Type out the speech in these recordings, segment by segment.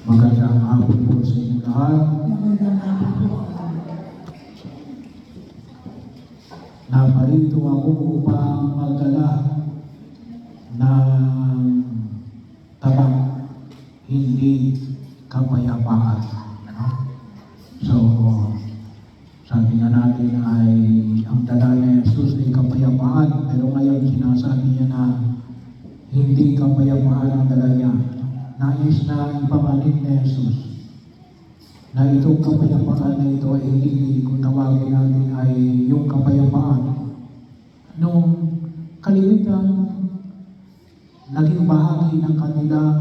Magandang hapon po sa inyo lahat. Magandang hapon po. Naparito ako upang magdala ng tabang hindi kapayapaan. Ano? So, sabi nga natin ay ang dala ni Jesus ay kapayapaan, pero ngayon sinasabi niya na hindi kapayapaan ang dala niya. Nais na ipapalit ni Jesus na itong kapayapaan na ito ay hindi kung tawagin natin ay yung kapayapaan nung kalimitan naging bahagi ng kanilang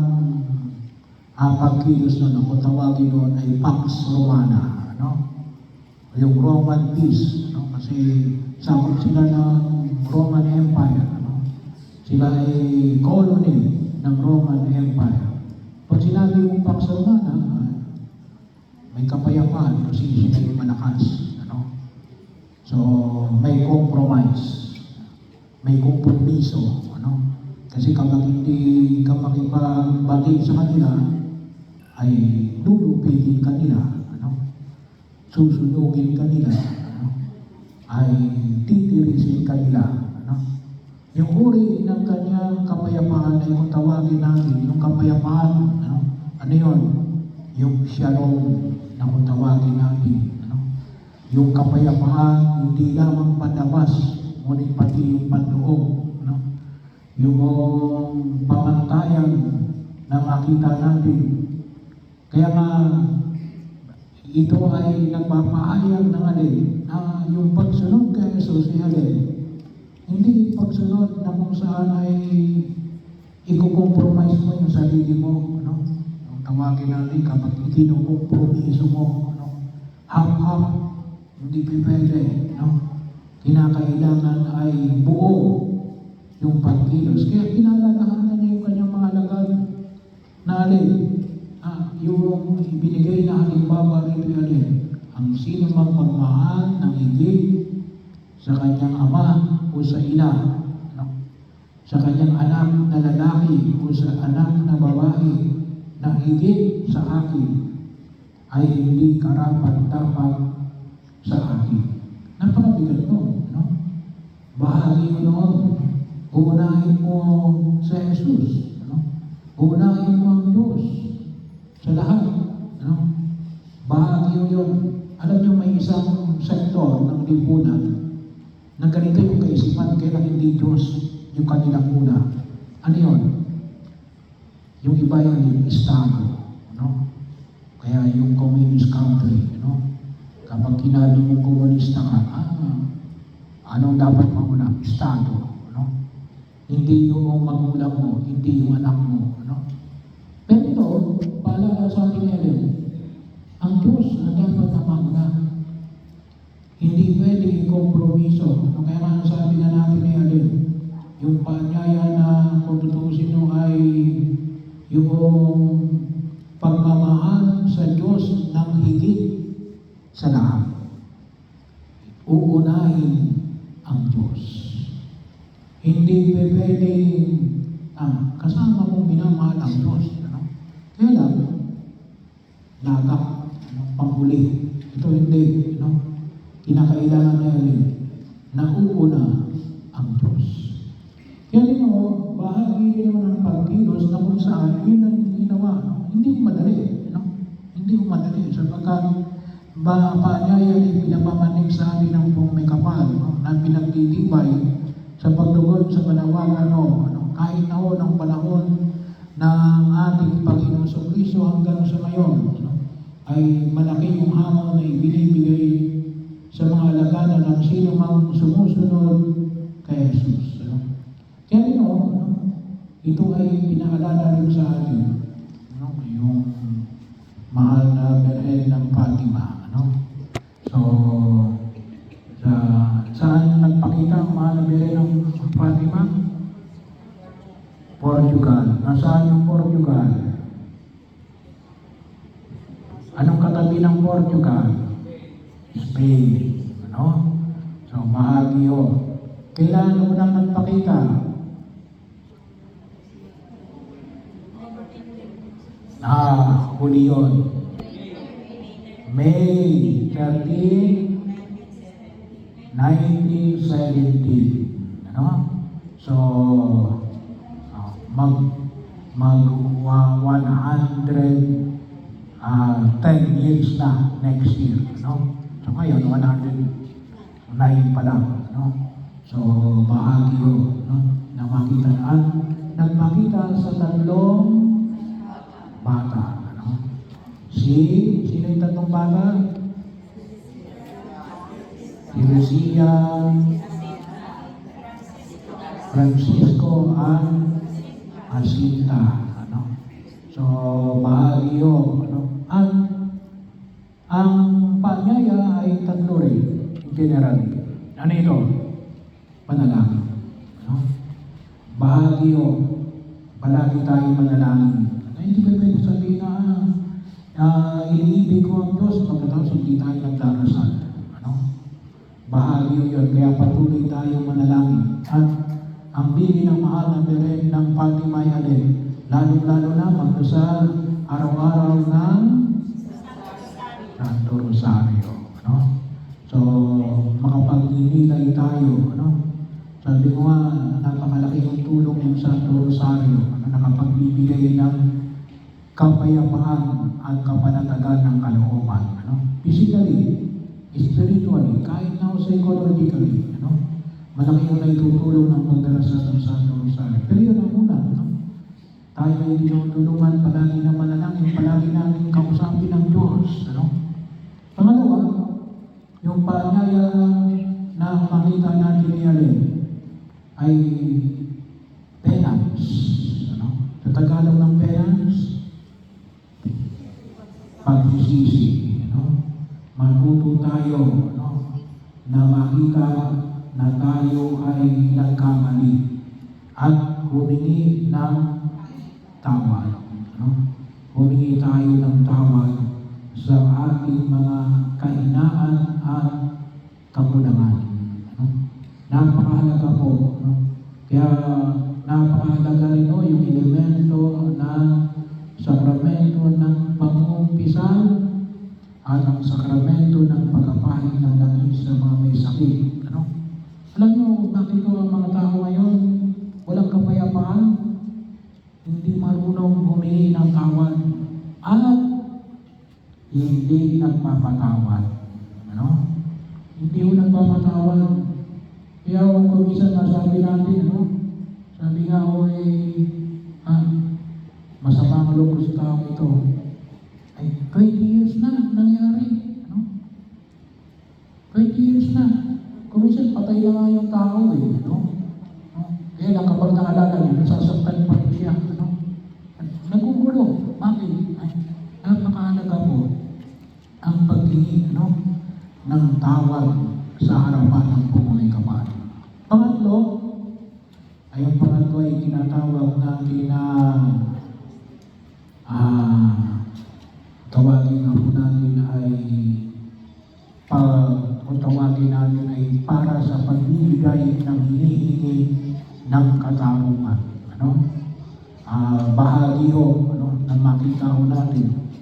pagkilos na kung tawagin noon ay Pax Romana, ano? Yung Roman peace, ano? Kasi sakop sila ng Roman Empire, ano? Sila ay colony ng Roman Empire. Pag sinabi mong Pax Romana, may kapayapaan kasi sila yung malakas, ano? So, may compromise, may kompromiso, ano? Kasi kapag hindi ka makipagbati sa kanila, ay lulupigin kanila, ano? Susunugin kanila, ano? Ay titirisin kanila, ano? Yung uri ng kanyang kapayapaan ay kung tawagin natin, yung kapayapaan, ano yun? Yung shalom na kung tawagin natin, ano? Yung kapayapaan, hindi lamang panlabas, ngunit pati yung panloob, ano? Yung pamantayan na makita natin. Kaya nga, ito ay nagpapahayag ng alin, na yung pagsunod kay Jesus ay alin. Hindi pagsunod na kung saan ay i-compromise mo yung sarili mo, ano? Yung tawagin natin kapag kinukompromiso mo, ano? Half-half, hindi pwede, ano? Kinakailangan ay buo yung pagkilos. Kaya pinalalahanan niya yung kanyang mga alagad na alin, yung ibinigay na halimbawa rito alin, ang sino mang magmahal ng higit sa kanyang ama o sa ina, no? Sa kanyang anak na lalaki o sa anak na babae na higit sa akin ay hindi karapat-dapat sa akin. Napakabigat mo, no? Bahagi mo noon, uunahin mo sa Jesus, no? Uunahin mo ang Diyos sa lahat, no? Bahagi mo yun. Alam niyo, may isang sektor ng lipunan na ganito yung kaisipan, kaya hindi Diyos yung kanilang una. Ano yun? Yung iba yung Estado, no? Kaya yung communist country, no? Kapag kinabi mong komunista ka, anong dapat mauna? Estado, no? Hindi yung magulang mo, hindi yung anak mo, no? Pero ito, paalala sa ating Ellen, ang Diyos na dapat na mauna. Hindi pwede kompromiso. Kaya nga sabi na natin ni Alin, yung paanyaya na kung tutusin mo ay yung pagmamahal sa Diyos ng higit sa lahat. Uunahin ang Diyos. Hindi pwedeng kasama mong minamahal ang Diyos. Ano? Kaya lang, lagak, panghuli. Ito hindi, no? Kinakailangan na yun na uuna ang Diyos. Kaya din mo, bahagi din naman ng pagkilos na kung saan yun ang ginawa. No? Hindi mo madali. No? Hindi mo madali. Sapagkat paanyaya ay pinapamanig sa atin ng buong may kapal, no? Na pinagtitibay sa pagtugon sa panawagan, no? Kahit na ho ng panahon ng ating Panginoon sa Kristo hanggang sa ngayon, no? Ay malaki yung hamon na ibinibigay sa mga alagana ng sino mang sumusunod kay Jesus. Ano? Kaya ito ay pinaalala rin sa atin, ano? Yung mahal na Birhen ng Fatima. Ano? So, saan nagpakita ang mahal na Birhen ng Fatima? Portugal. Nasaan yung Portugal? Anong katabi ng Portugal? Spain. Ano? So, bahagi yun. Kailan unang nagpakita? Huli yun. May 13, 1917. Ano? So, mag 110 years na next year. No? So ngayon, 109 pa lang. No? So, bahagi yun. No? Na makita nagmakita sa tatlong bata. Ano? Sino yung tatlong bata? Si Lucia, Francisco, at Jacinta. Ano? So, bahagi yun. Ano? Ang paanyaya ay tatlo rin, generally. Ano ito? Panalangin. Ano? Bahagi yun. Palagi tayo manalangin. Hindi ba pwede sabihin na iniibig ko ang Diyos pagkatapos hindi tayo nagdarasal. Ano? Bahagi yun. Kaya patuloy tayo manalangin. At ang bili ng mahal na beren ng Fatima Allen, lalo-lalo na magdasal araw-araw ng Santo Rosario. Ano? So, makapagnilay tayo. Ano? Sabi ko nga, napakalaki yung tulong ng Santo Rosario. Ano? Nakapagbibigay ng kapayapaan at kapanatagan ng kalooban. Ano? Physically, spiritually, kahit na psychologically. Ano? Malaki yung naitutulong ng pagdarasal ng Santo Rosario. Pero yun ang una. No? Tayo ay tinutulungan palagi na manalangin, palagi natin kausapin ng Diyos. Ano? Pangalawa, yung paanyaya na makita natin ni Allen ay penance. Ano? Sa Tagalog ng penance, pagsisisi. Ano? Matuto tayo, ano? Na makita na tayo ay nagkamali at humingi ng tawad. No? Humingi tayo ng tawad sa ating mga kahinaan at kakulangan. No? Napakahalaga po. No? Kaya napakahalaga rin yung elemento ng sakramento ng pangumpisal at ang sakramento ng pagkapahid ng langis sa mga may sakit. Ano? Alam nyo, bakit ang mga tao ngayon walang kapayapaan? Hindi marunong humingi ng tawad at hindi nagpapatawad. Ano? Hindi ko nagpapatawad. Kaya kung minsan nasabi natin, ano? Sabi nga ako masama ang loob ko sa tao ito. Ay, 20 years na nangyari. Ano? 20 years na. Kung minsan, patay na nga yung tao no? Kaya lang kapag naalala niya, nasasaktan pa rin siya. Ano? Nagugulo. Bakit? Ay, napakahalaga po ang paghingi ng tawad sa harapan ng pumuloy kapal. Pangatlo, ay ang pangatlo ay tinatawag natin na tawagin nga po natin ay kung tawagin natin ay para sa pagbibigay ng hinihingi ng katarungan. Ano? Bahagi ho, na makita ho natin.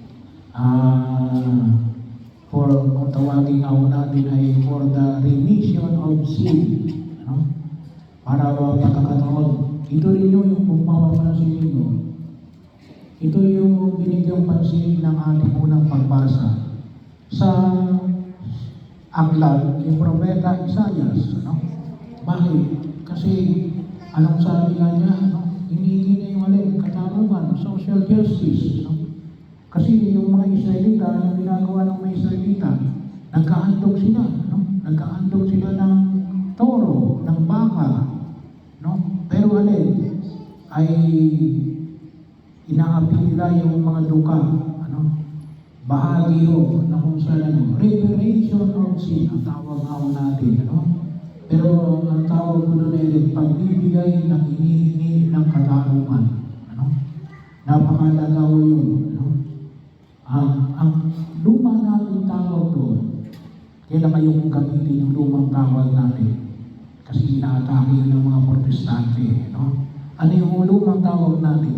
Kung tawagin nga ho natin ay for the remission of sin. Ano? Para pagkakataon. Ito rin yung kung mapapansin ninyo. Ito yung binigyang pansin ng ating unang pagbasa sa aklat ni Propeta Isaias. Ano? Bakit? Kasi anong sabi nga niya? Hinihingi niya yung alin, katarungan, social justice. Kasi yung mga Israelita, yung ginagawa ng mga Israelita, nagkahandog sila. Nagkahandog sila ng toro, ng baka. Pero alin, ay inaapi nila yung mga duka. Bahagi ho na kung saan reparation of sin ang tawag nga natin. Pero ang tawag ko doon ay pagbibigay ng hinihingi ng katarungan. Napakalaga ho yun. Ang luma natin tawag doon, kailan kayong gamitin yung lumang tawag natin? Kasi inaatake yun ng mga protestante. Ano yung lumang tawag natin?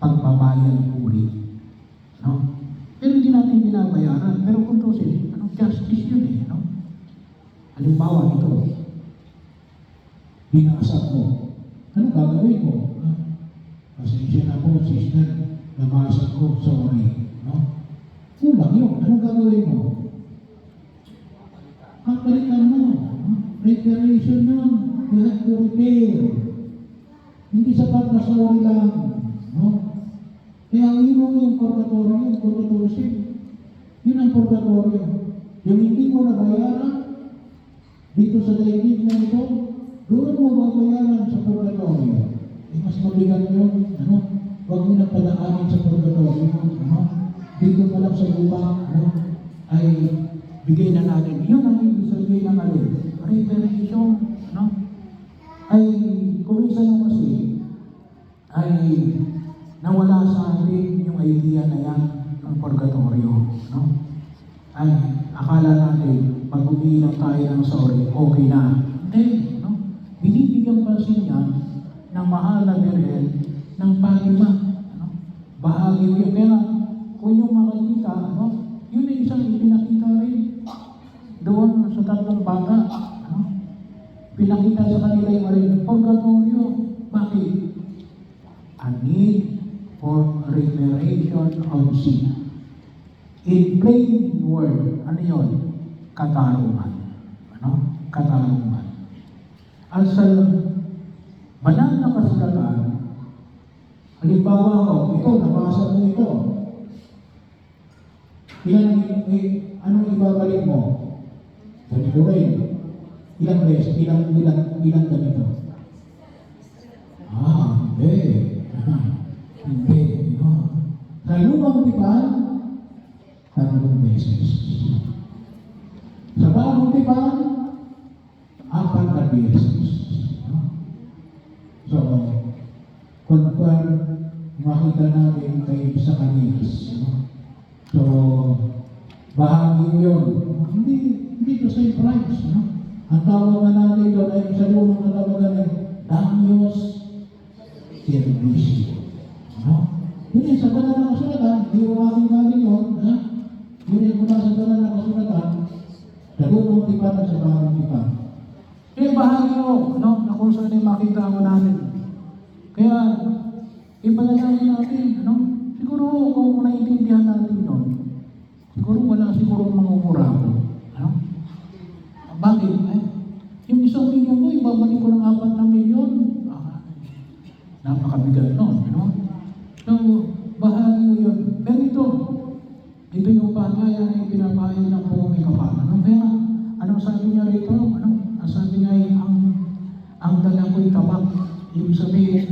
Pagbabayad puri. Halimbawa ito, binasag mo. Ano gagawin mo? Pasensya na po, sister, nabasag ko, sorry. No? Kulang yun. Ano gagawin mo? Kapalitan mo. Reparation yun. You have to repair. Hindi sapat na sorry lang. No? Kaya yun yung purgatorio, yung purgatorio sin. Yun ang purgatorio. Yung hindi mo nabayaran, dito sa daigdig na ito, doon mo babayaran sa purgatorio. Mas mabigat yun. Ano? Huwag mo na padaanin sa purgatorio. Ano? Dito pa lang sa lupa, ano? Ay bigay na natin. Yun ang ibig sabihin ng alin. Reparation, ano? Ay kumisa nyo kasi ay nawala sa atin yung idea na yan ng purgatorio, no? Ay akala natin pag umiilang tayo ng sorry, okay na. Hindi, no? Binibigyan pansin niya ng mahal na Birhen ng Fatima, ano? Bahagi yun. Kaya kung yung makikita, ano? Yun ay isang ipinakita rin doon sa tatlong bata, ano? Pinakita sa kanila yung rin, purgatorio. Bakit? A need for reparation of sin. In plain word, ano yun? Katarungan. Ano? Katarungan. At sa banal na kasulatan, halimbawa ko, ito, nabasa mo ito. Anong ibabalik mo? Ganito rin. Ilang beses? Ilang ganito? Hindi. Hindi. No. Sa lumang tipan, 3 beses. Sa bagong tipan, 4 na beses. No? So, kung makita natin kay Zacarias, no? So, bahagi yun. Hindi to say price, no? Ang tawag na natin doon ay sa lumang na tawagan ay Damios Servicio. No? Yun yung sa banal na kasulatan, hindi ko aking galing yun, ha? Yun yung mula sa banal na kasulatan, sa lumang tipan at sa bagong tipan. Yung bahagi mo, no? Na kung saan yung makita mo natin. Kaya, ipanalangin natin, ano? Siguro kung naiintindihan natin yun, siguro wala siguro mangungura ko. Ano? Bakit? Yung 1 milyon mo, ibabalik ko ng 4 na milyon. Napakabigat nun. Ano? So, bahagi mo yun. Pero ito yung pahayag na pinapahayag ng buong may kapal. Ano? Kaya, anong sabi niya rito? Ano? Ang sabi niya ay, ang dala ko'y tabak. Ibig sabihin,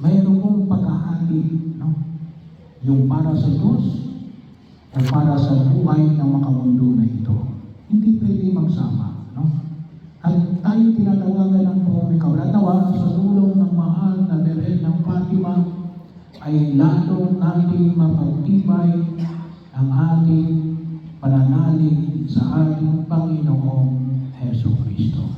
mayroon kong pagkahati, no? Yung para sa Diyos o para sa buhay ng makamundo na ito. Hindi pwede magsama, no? At tayo tinatawagan ng pumikaw. Natawa sa tulong ng mahal na Birhen ng Fatima ay lalo natin mapagtibay ang ating pananalig sa ating Panginoong Hesus Kristo.